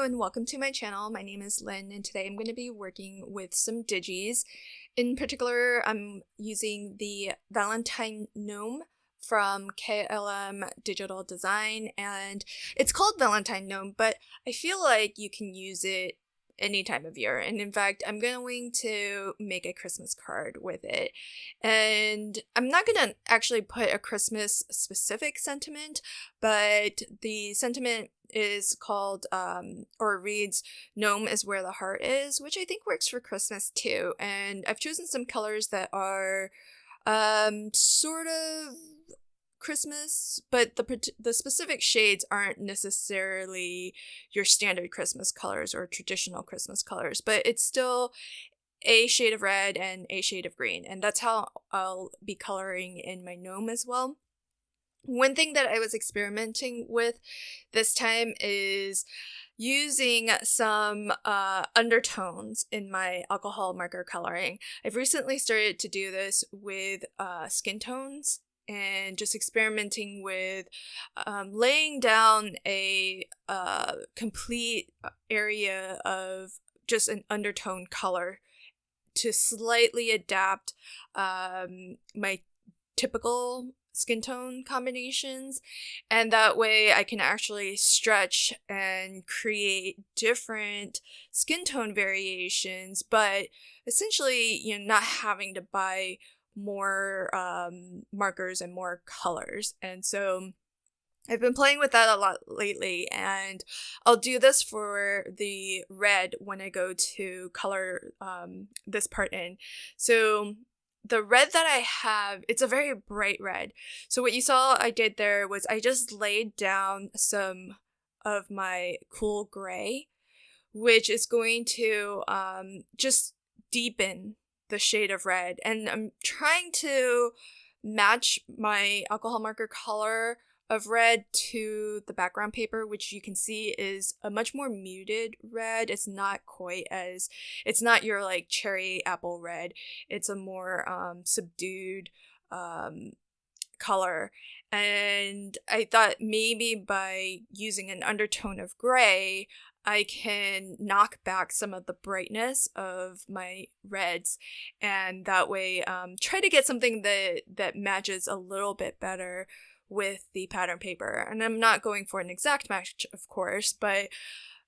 Hello and welcome to my channel. My name is Lynn and today I'm going to be working with some digis. In particular, I'm using the Valentine Gnome from KLM Digital Design, and it's called Valentine Gnome, but I feel like you can use it any time of year. And in fact, I'm going to make a Christmas card with it. And I'm not going to actually put a Christmas specific sentiment, but the sentiment is called or reads "Gnome is where the heart is," which I think works for Christmas too. And I've chosen some colors that are sort of Christmas, but the specific shades aren't necessarily your standard Christmas colors or traditional Christmas colors, but it's still a shade of red and a shade of green, and that's how I'll be coloring in my gnome as well. One thing that I was experimenting with this time is using some undertones in my alcohol marker coloring. I've recently started to do this with skin tones and just experimenting with laying down a complete area of just an undertone color to slightly adapt my typical skin tone combinations, and that way I can actually stretch and create different skin tone variations, but essentially, not having to buy more markers and more colors. And so I've been playing with that a lot lately, and I'll do this for the red when I go to color this part in. So the red that I have, it's a very bright red. So what you saw I did there was I just laid down some of my cool gray, which is going to just deepen the shade of red. And I'm trying to match my alcohol marker color of red to the background paper, which you can see is a much more muted red. It's not your like cherry apple red. It's a more subdued color. And I thought maybe by using an undertone of gray, I can knock back some of the brightness of my reds, and that way try to get something that matches a little bit better with the pattern paper. And I'm not going for an exact match, of course, but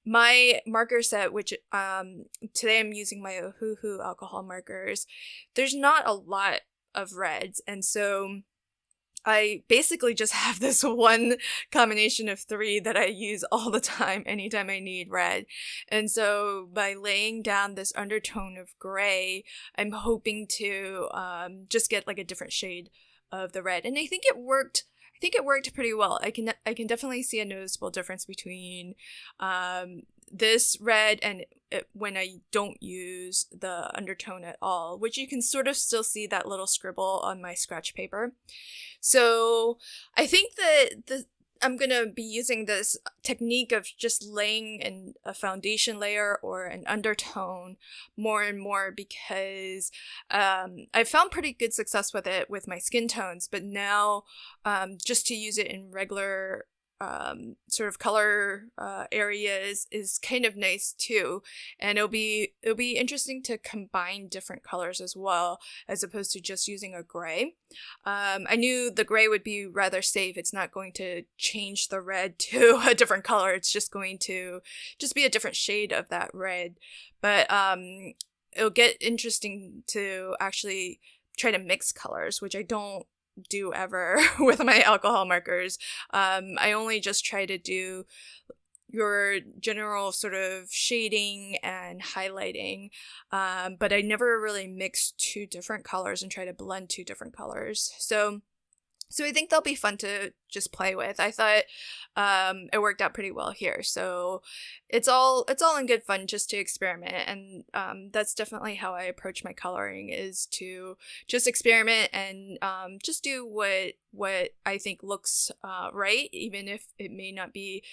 my marker set, which today I'm using my Ohuhu alcohol markers, there's not a lot of reds, and so I basically just have this one combination of 3 that I use all the time anytime I need red. And so by laying down this undertone of gray, I'm hoping to just get like a different shade of the red. And I think it worked pretty well. I can definitely see a noticeable difference between this red and when I don't use the undertone at all, which you can sort of still see that little scribble on my scratch paper. So I think that I'm gonna be using this technique of just laying a foundation layer or an undertone more and more, because I've found pretty good success with it with my skin tones, but now just to use it in regular sort of color areas is kind of nice too. And it'll be interesting to combine different colors as well, as opposed to just using a gray. I knew the gray would be rather safe. It's not going to change the red to a different color. It's just going to be a different shade of that red. But it'll get interesting to actually try to mix colors, which I don't do ever with my alcohol markers. I only just try to do your general sort of shading and highlighting, but I never really mix 2 different colors and try to blend 2 different colors. So I think they'll be fun to just play with. I thought it worked out pretty well here. So it's all in good fun just to experiment, and that's definitely how I approach my coloring, is to just experiment and just do what I think looks right, even if it may not be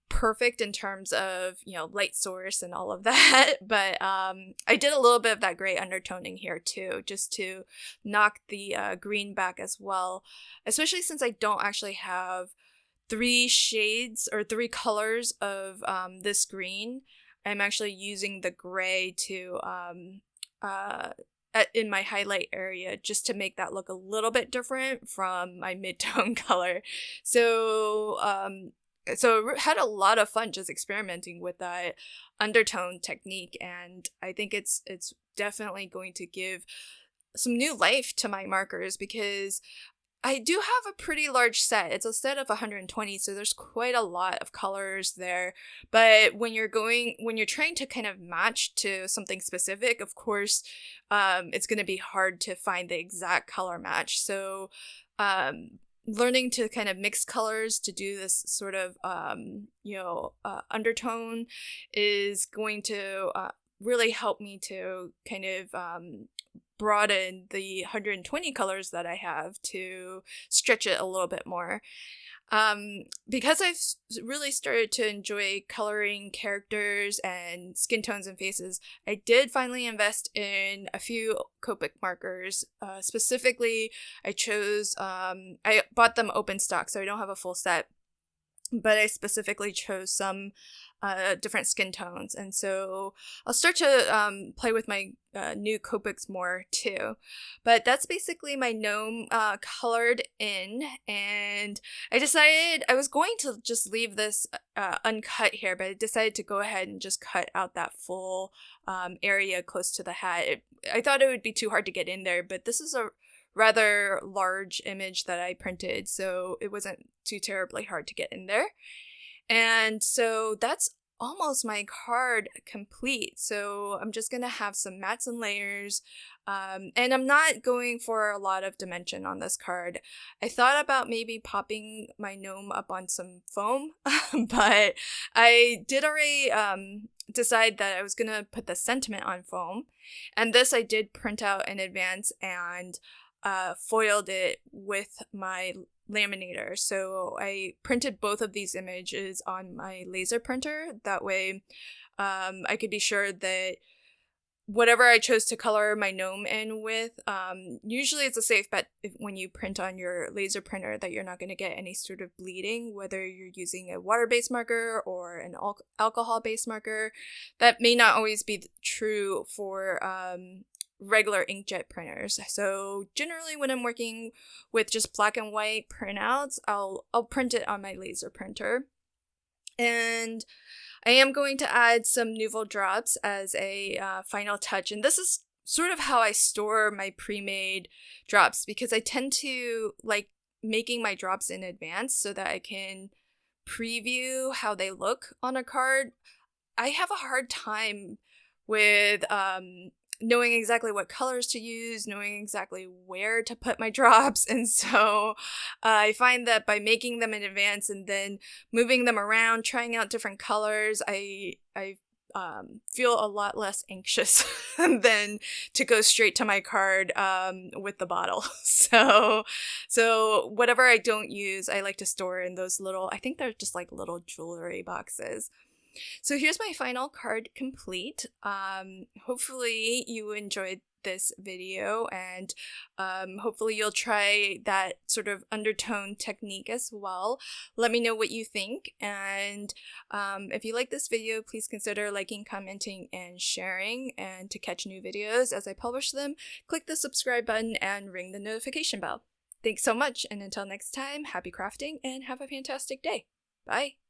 perfect in terms of light source and all of that. But I did a little bit of that gray undertoning here too, just to knock the green back as well, especially since I don't actually have three shades or three colors of this green. I'm actually using the gray to in my highlight area just to make that look a little bit different from my mid-tone color. So so I had a lot of fun just experimenting with that undertone technique, and I think it's definitely going to give some new life to my markers, because I do have a pretty large set. It's a set of 120, so there's quite a lot of colors there. But when you're trying to kind of match to something specific, of course, it's going to be hard to find the exact color match. So, learning to kind of mix colors to do this sort of, undertone is going to really help me to kind of broaden the 120 colors that I have to stretch it a little bit more. Because I've really started to enjoy coloring characters and skin tones and faces, I did finally invest in a few Copic markers. Specifically, I bought them open stock, so I don't have a full set, but I specifically chose some different skin tones, and so I'll start to play with my new Copics more too. But that's basically my gnome colored in, and I decided I was going to just leave this uncut here, but I decided to go ahead and just cut out that full area close to the hat. I thought it would be too hard to get in there, but this is a rather large image that I printed, so it wasn't too terribly hard to get in there. And so that's almost my card complete. So I'm just gonna have some mats and layers, and I'm not going for a lot of dimension on this card. I thought about maybe popping my gnome up on some foam, but I did already decide that I was gonna put the sentiment on foam, and this I did print out in advance and foiled it with my laminator. So I printed both of these images on my laser printer. That way I could be sure that whatever I chose to color my gnome in with, usually it's a safe bet when you print on your laser printer that you're not going to get any sort of bleeding, whether you're using a water-based marker or an alcohol-based marker. That may not always be true for regular inkjet printers. So generally when I'm working with just black and white printouts, I'll print it on my laser printer. And I am going to add some Nouveau drops as a final touch, and this is sort of how I store my pre-made drops, because I tend to like making my drops in advance so that I can preview how they look on a card. I have a hard time with knowing exactly what colors to use, knowing exactly where to put my drops, and so I find that by making them in advance and then moving them around, trying out different colors, I feel a lot less anxious than to go straight to my card with the bottle. So whatever I don't use, I like to store in those little, I think they're just like little jewelry boxes. So here's my final card complete. Hopefully you enjoyed this video, and hopefully you'll try that sort of undertone technique as well. Let me know what you think, and if you like this video, please consider liking, commenting, and sharing. And to catch new videos as I publish them, click the subscribe button and ring the notification bell. Thanks so much, and until next time, happy crafting and have a fantastic day. Bye!